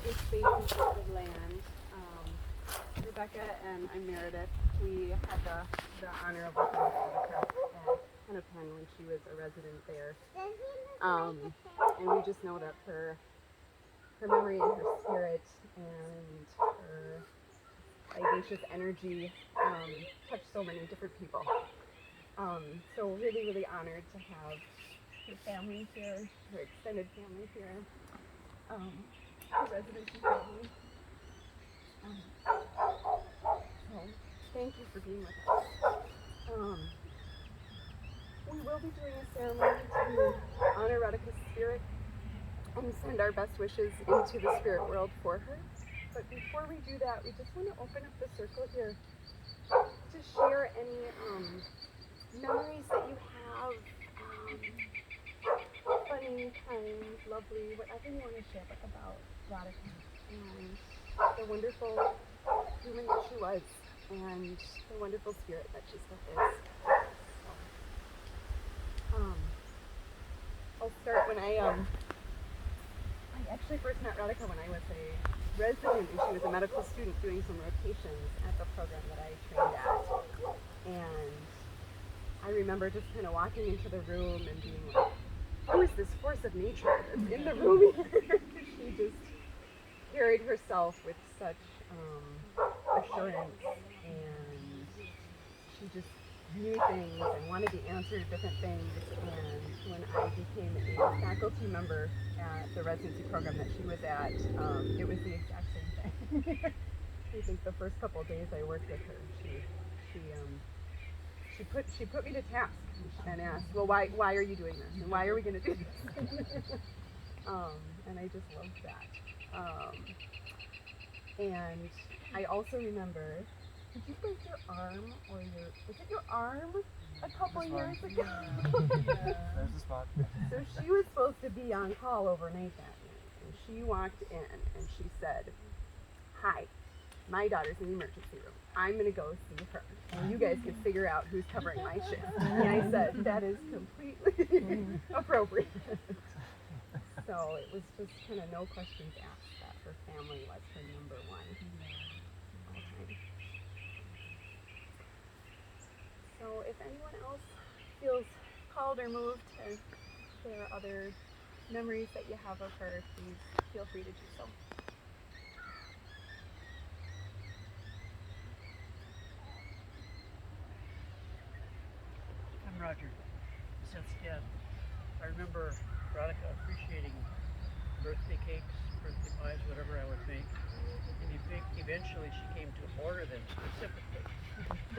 is Faith and Sacred Land. Rebecca and I'm Meredith. We had the honor of working with Radhika at Hennepin when she was a resident there. And we just know that her memory and her spirit and her vivacious energy touched so many different people. So really, really honored to have her family here, her extended family here, her residency family. So thank you for being with us. We will be doing a ceremony to honor Radhika's spirit and send our best wishes into the spirit world for her. But before we do that, we just want to open up the circle here to share any memories that you have, funny, kind, lovely, whatever you want to share about Radhika and the wonderful human that she was and the wonderful spirit that she still is. I'll start when I actually first met Radhika when I was a resident and she was a medical student doing some rotations at the program that I trained at. And I remember just kind of walking into the room and being like, who is this force of nature that's in the room here? She just carried herself with such assurance, and she just knew things and wanted the answer to different things. And when I became a faculty member at the residency program that she was at, it was the exact same thing. I think the first couple of days I worked with her, she put me to task and asked, well, why are you doing this? And why are we going to do this? And I just loved that. And I also remember, did you break your arm or was it your arm a couple years ago? There's the spot. So she was supposed to be on call overnight that night, and she walked in and she said, hi, my daughter's in the emergency room. I'm going to go see her, and you guys can figure out who's covering my shift. And I said, that is completely appropriate. So it was just kind of no questions asked that her family was her number one. Okay. So if anyone else feels called or moved to share other memories that you have of her, please feel free to do so. I'm Roger. Since again, I remember Radhika appreciating birthday cakes, birthday pies, whatever I would make. And eventually she came to order them specifically.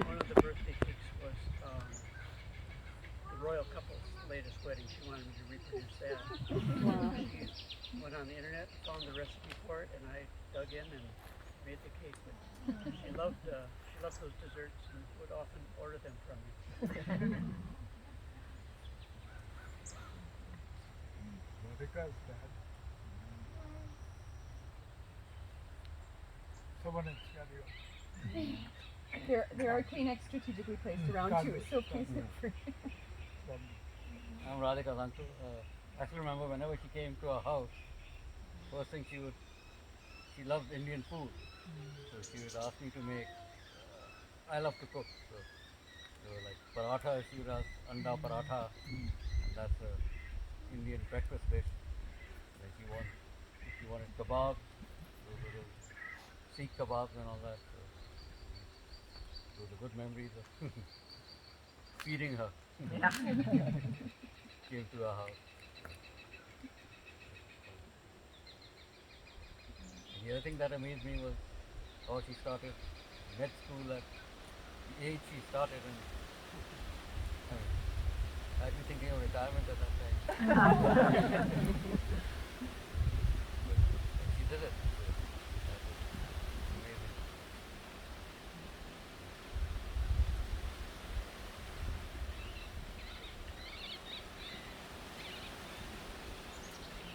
One of the birthday cakes was the royal couple's latest wedding. She wanted me to reproduce that. Wow. She went on the internet, found the recipe for it, and I dug in and made the cake. But she loved those desserts and would often order them from me. Radhika's dad. Someone else, carry on. There are Kleenex strategically placed around too, so please feel free. I'm Radhika's uncle. I still remember whenever she came to our house, first thing she loved Indian food. So she would ask me to make, I love to cook. So like paratha, she would ask anda paratha, and that's an Indian breakfast dish. Like if you wanted kebabs, those were the Sikh kebabs and all that. So those are good memories of feeding her. Yeah. Came to our house. And the other thing that amazed me was how she started med school at the age she started, and I'd be thinking of retirement at that time. But she did it. So that was amazing.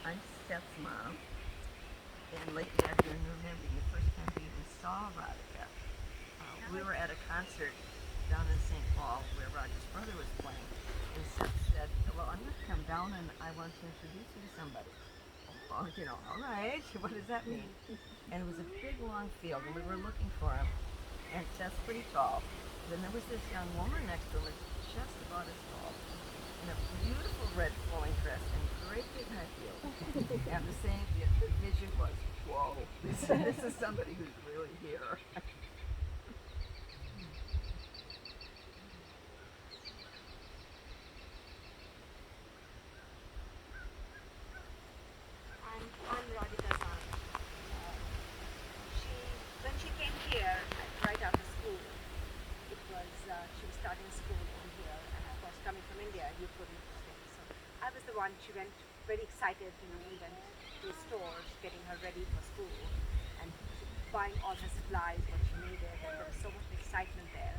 I'm Steph's mom, and late afternoon, remembering the first time we even saw Radhika. We were at a concert down in St. Paul where Roger's brother was playing, and Steph said, well, I'm going to come down and I want to introduce you to somebody. Well, all right, what does that mean? And it was a big, long field, and we were looking for him, and just pretty tall. Then there was this young woman next to him, just about as tall, in a beautiful red flowing dress and great big high heels. And the vision was, whoa, this is somebody who's really here. I'm Radhika's aunt. She, when she came here right after school, she was starting school over here, and of course coming from India, you couldn't stay. So I was the one. She went very excited. We went to the stores, getting her ready for school, and buying all her supplies, what she needed. And there was so much excitement there,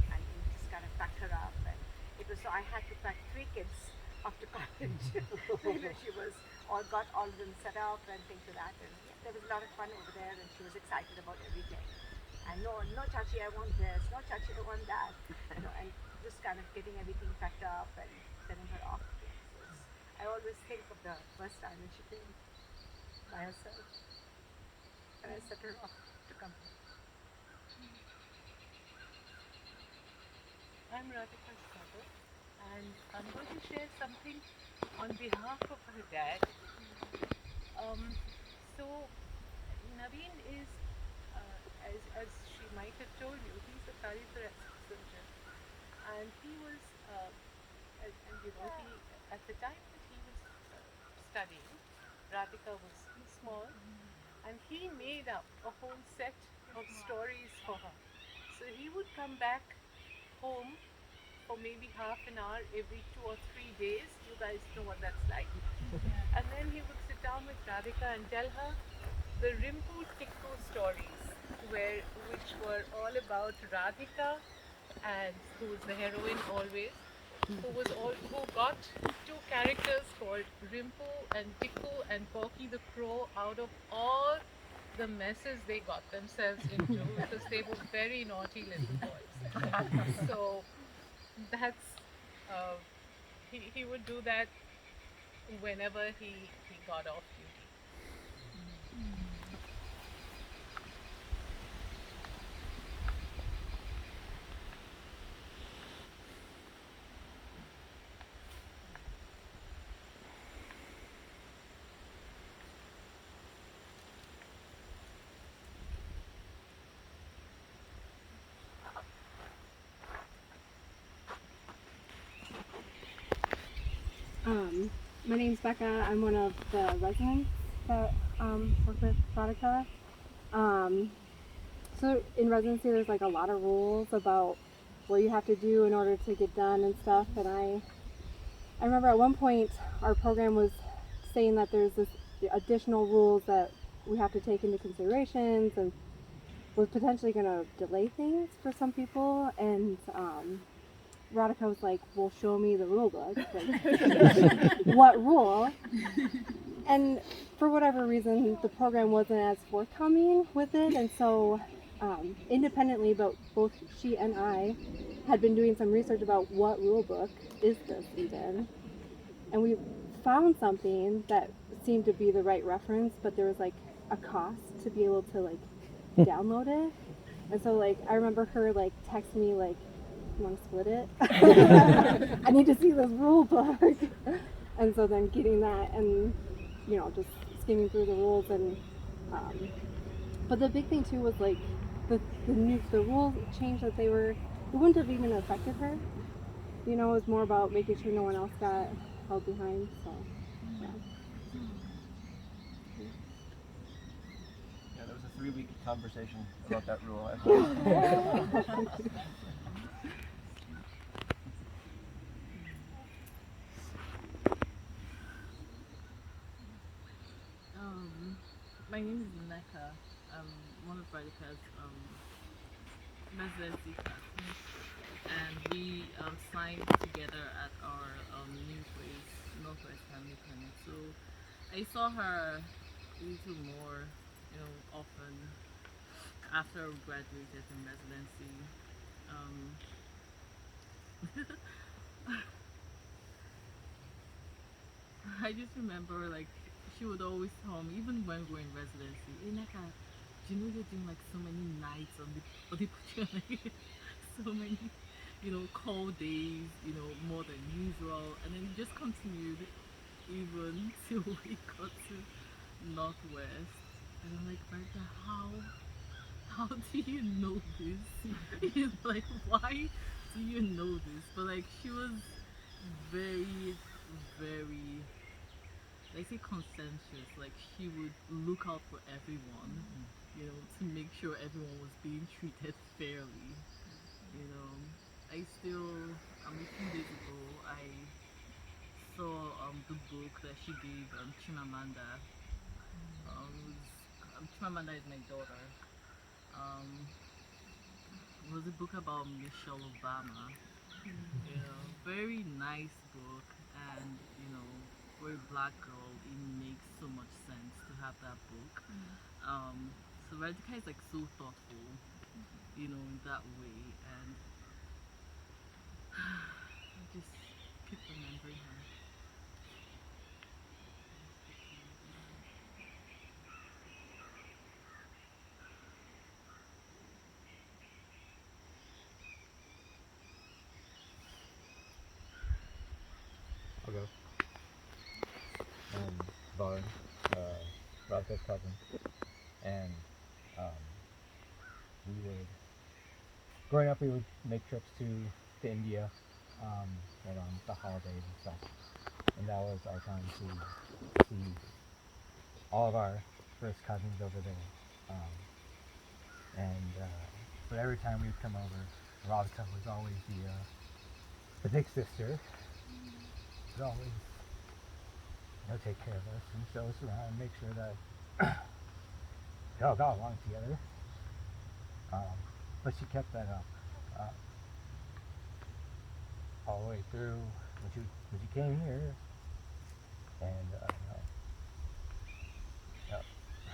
and we just kind of packed her up. And it was so I had to pack 3 kids after college. She got all of them set up and things like that. And yeah, there was a lot of fun over there, and she was excited about everything. And no, Chachi, I want this. No, Chachi, I want that. And just kind of getting everything packed up and sending her off. I always think of the first time when she came by herself, and I set her off to come. I'm Radhika Despacho, and I'm going to share something on behalf of her dad. So Naveen is, as she might have told you, he's a cardiothoracic surgeon, and he was, he at the time that he was studying, Radhika was small, and he made up a whole set of stories for her. So he would come back home for maybe half an hour every 2 or 3 days. You guys know what that's like. And then he would sit down with Radhika and tell her the Rimpu Tikku stories, which were all about Radhika, and who was the heroine always, who got 2 characters called Rimpu and Tikku and Porky the Crow out of all the messes they got themselves into because they were very naughty little boys. So that's he would do that whenever he got off duty. My name's Becca. I'm one of the residents that work with Radhika. So in residency, there's like a lot of rules about what you have to do in order to get done and stuff. And I remember at one point our program was saying that there's this additional rules that we have to take into considerations and was potentially going to delay things for some people. And Radhika was like, well, show me the rule book. Like, what rule? And for whatever reason, the program wasn't as forthcoming with it. And so independently, but both she and I had been doing some research about what rule book is this even. And we found something that seemed to be the right reference, but there was like a cost to be able to like download it. And so like I remember her like texting me like, you want to split it? I need to see this rule book. And so then getting that and just skimming through the rules and but the big thing too was like the rule change that it wouldn't have even affected her. It was more about making sure no one else got held behind. So yeah. Yeah, there was a 3-week conversation about that rule. I believe. My name is Neka. I'm one of Radhika's residency classmates, and we signed together at our new place, Northwest Family Clinic. So I saw her a little more, often after we graduated from residency. I just remember like she would always tell me, even when we were in residency, hey Naka, do you know you're doing like so many nights on the put you on like so many, call days, more than usual, and then it just continued even till we got to Northwest, and I'm like, Martha, how do you know this? Like, why do you know this? But like, she was very, very, like, say conscientious. Like, she would look out for everyone, to make sure everyone was being treated fairly. You know, a few days ago, I saw the book that she gave Chimamanda. Chimamanda is my daughter. Um, it was a book about Michelle Obama. Very nice book, and for a black girl, it makes so much sense to have that book. So Radhika is like so thoughtful, in that way, and I just keep remembering her. I'll go. Varun, Radhika's cousin, and we would, growing up, we would make trips to India, around the holidays and stuff, and that was our time to see all of our first cousins over there, but every time we'd come over, Radhika was always the big sister, would always take care of us and show us around and make sure that we all got along together. But she kept that up all the way through when she came here. And I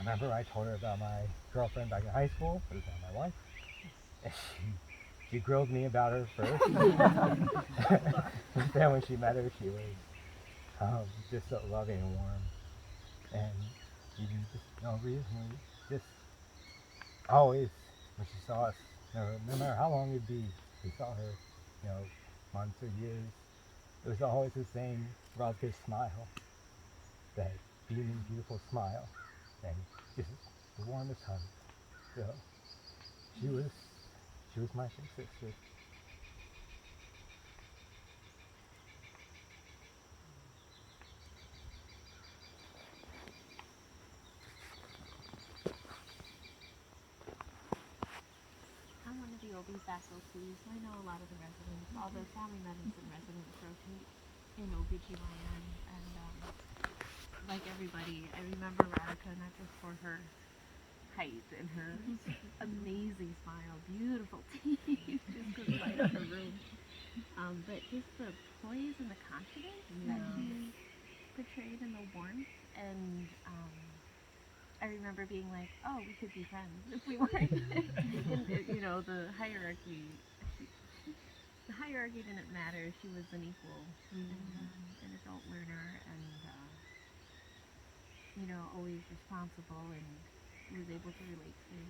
remember I told her about my girlfriend back in high school, but it's not my wife. And she grilled me about her first. Then when she met her, she was just so loving and warm. And even just recently, just always when she saw us, no matter how long it'd be, we saw her, months or years, it was always the same Radhika's smile, that beaming, beautiful smile, and just the warmest hug. So she was my big sister. I'm one of the OB faculty, so I know a lot of the residents, all the family medicine residents rotate in OBGYN, and like everybody, I remember Radhika not just for her height and her amazing smile, beautiful teeth, just could light up a room, but just the poise and the confidence that she portrayed and the warmth, and I remember being like, oh, we could be friends if we weren't. And, the hierarchy. The hierarchy didn't matter. She was an equal, an adult learner, and always responsible, and was able to relate to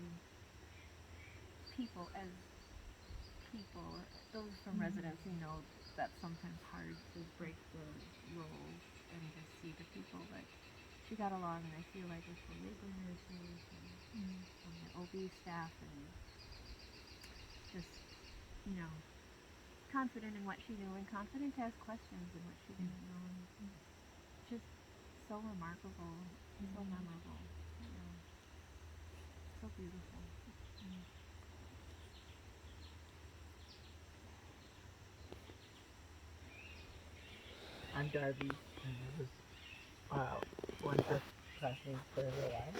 people as people. Those from residency know that's sometimes hard to break the roles and just see the people, but she got along, and I feel like with the labor nurses and the OB staff, and just, confident in what she knew and confident to ask questions in what she didn't know. And just so remarkable, so memorable, so beautiful. I'm Darby, and I was one of her classmates for a little while.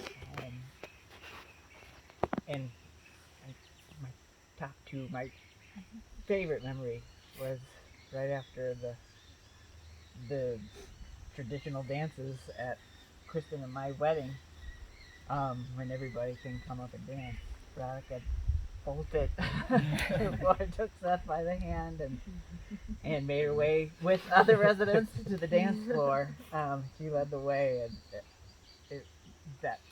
And my top two, my favorite memory was right after the traditional dances at Kristen and my wedding, when everybody can come up and dance. Radhika bolted before I took Seth by the hand and made her way with other residents to the dance floor. She led the way, and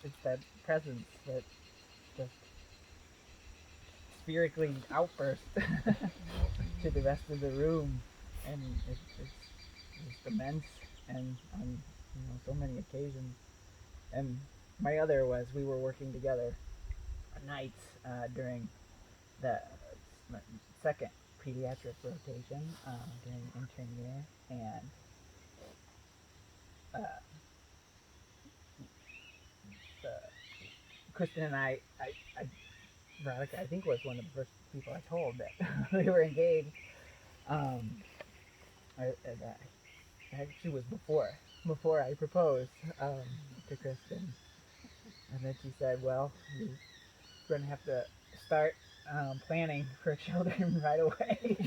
it's that presence that just spherically outburst to the rest of the room, and it's immense, and on so many occasions. And my other was we were working together nights during the second pediatric rotation during intern year, and uh, uh, Kristen and Veronica, I think, was one of the first people I told that we were engaged. That actually was before I proposed to Kristen, and then she said, "Well, you're going to have to start planning for children right away."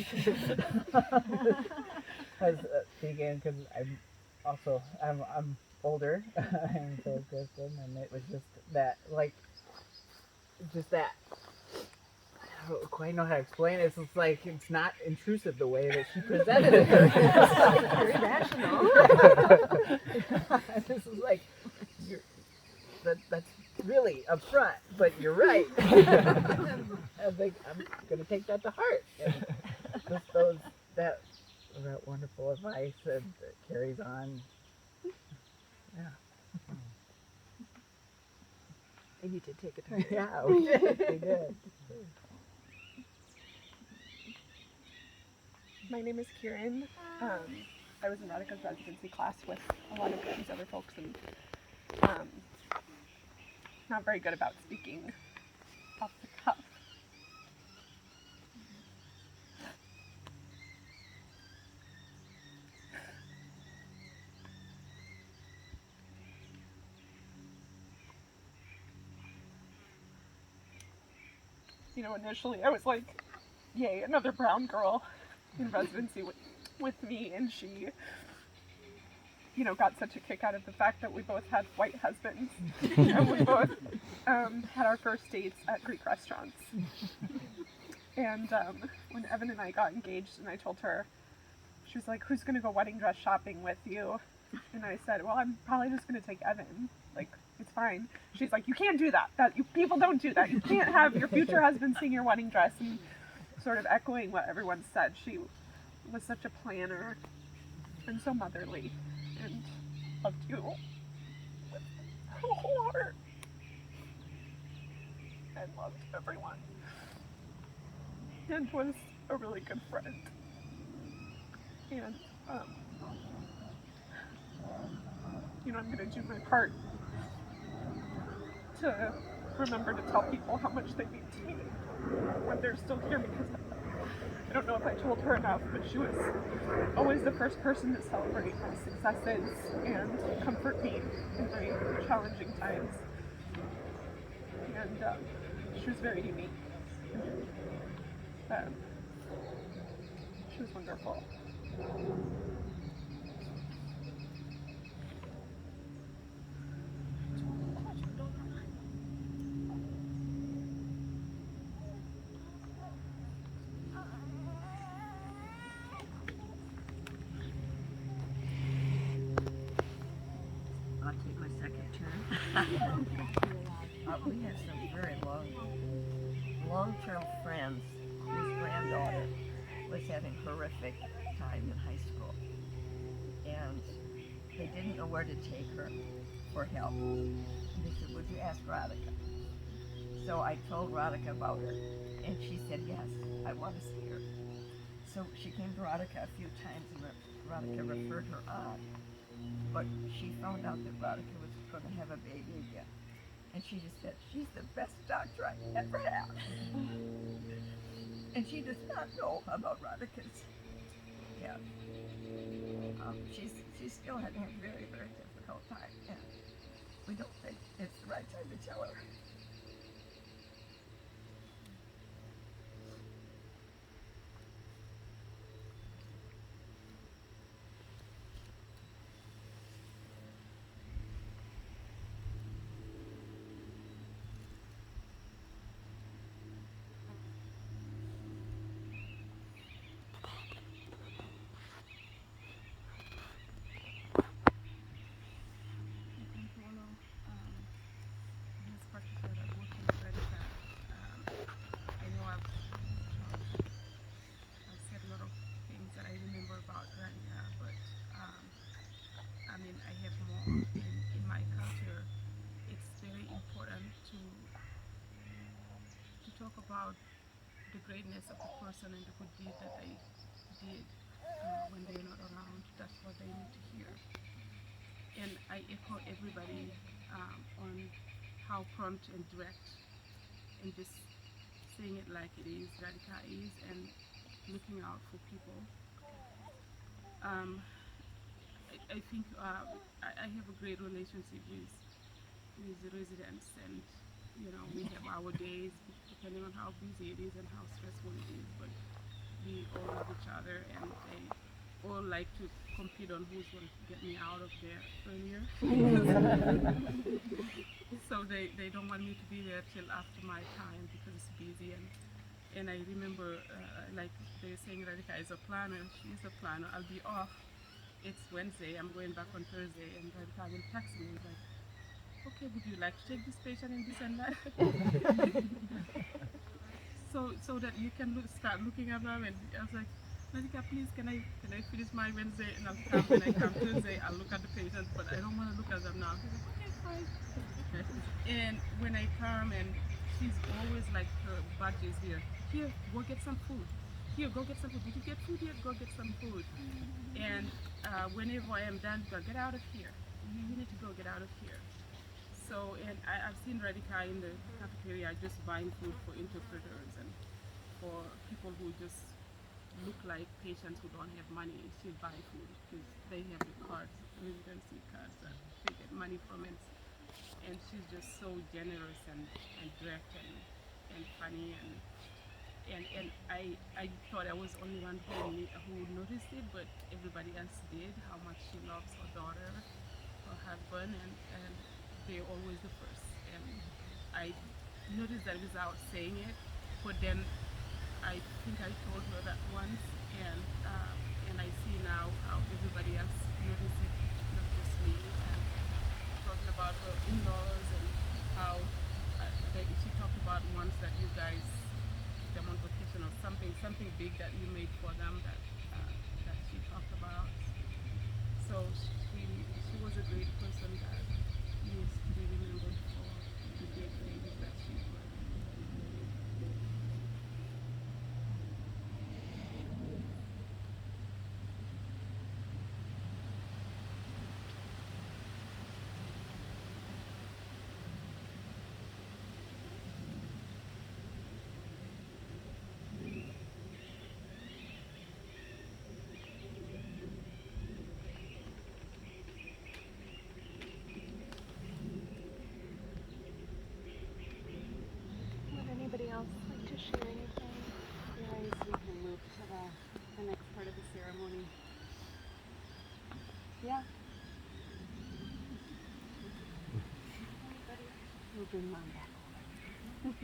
Because I'm older, and so is Kristen, and it was just that I don't quite know how to explain it. It's like it's not intrusive the way that she presented it. Very rational. This is like that's really upfront, but you're right. I think I'm gonna take that to heart. And just that wonderful advice that carries on. Yeah. And you did take it to heart. Yeah, we did. My name is Kieran. I was in Radhika's residency class with a lot of these other folks, and not very good about speaking off the cuff. Initially I was like, yay, another brown girl in residency with me, and she got such a kick out of the fact that we both had white husbands and we both had our first dates at Greek restaurants. And when Evan and I got engaged and I told her, she was like, who's going to go wedding dress shopping with you? And I said, well, I'm probably just going to take Evan. Like, it's fine. She's like, you can't do that. People don't do that. You can't have your future husband sing your wedding dress. And sort of echoing what everyone said, she was such a planner and so motherly and loved you with her whole heart and loved everyone and was a really good friend. And I'm going to do my part to remember to tell people how much they mean to me when they're still here, because I don't know if I told her enough, but she was always the first person to celebrate my successes and comfort me in very challenging times. And she was very unique. She was wonderful. I'll take my second turn. We had some very long-term friends whose granddaughter was having horrific time in high school, and they didn't know where to take her for help. And they said, would you ask Radhika? So I told Radhika about her, and she said, yes, I want to see her. So she came to Radhika a few times, and Radhika referred her on. But she found out that Radhika was going to have a baby again. And she just said, she's the best doctor I ever had. And she does not know about Radhika's death. She's still having a very, very difficult time. And we don't think it's the right time to tell her. about the greatness of the person and the good deed that they did when they're not around. That's what they need to hear. And I echo everybody on how prompt and direct and just saying it like it is, Radhika is, and looking out for people. I think I have a great relationship with the residents, and you know, we have our days depending on how busy it is and how stressful it is, but we all love each other, and they all like to compete on who's going to get me out of there earlier. So they don't want me to be there till after my time because it's busy. And I remember like they're saying Radhika is a planner, she's a planner, I'll be off. It's Wednesday, I'm going back on Thursday, and Radhika will text me like, okay, would you like to take this patient and this and that? so that you can start looking at them. And I was like, Radhika, please, can I finish my Wednesday, and I'll come. When I come Tuesday, I'll look at the patient, but I don't want to look at them now. She's like, okay, fine. And when I come, and she's always like, her badges here. Here, go get some food. Here, go get some food. Did you get food yet? Go get some food. And whenever I am done, go get out of here. You need to go get out of here. So, and I've seen Radhika in the cafeteria just buying food for interpreters and for people who just look like patients who don't have money. She'll buy food because they have the cards, residency cards that they get money from it. And she's just so generous and direct and funny, and I thought I was the only one who noticed it, but everybody else did, how much she loves her daughter, her husband, and they're always the first. And I noticed that without saying it, but then I think I told her that once, and I see now how everybody else noticed it, not just me. And talking about her in-laws and how she talked about once that you guys took them on vacation or something big that you made for them that she talked about. So she was a great person that needs to be remembered for the great things that she did. Would anybody else like to share anything? Otherwise, we can move to the next part of the ceremony. Yeah. Anybody? We'll bring Mom back over.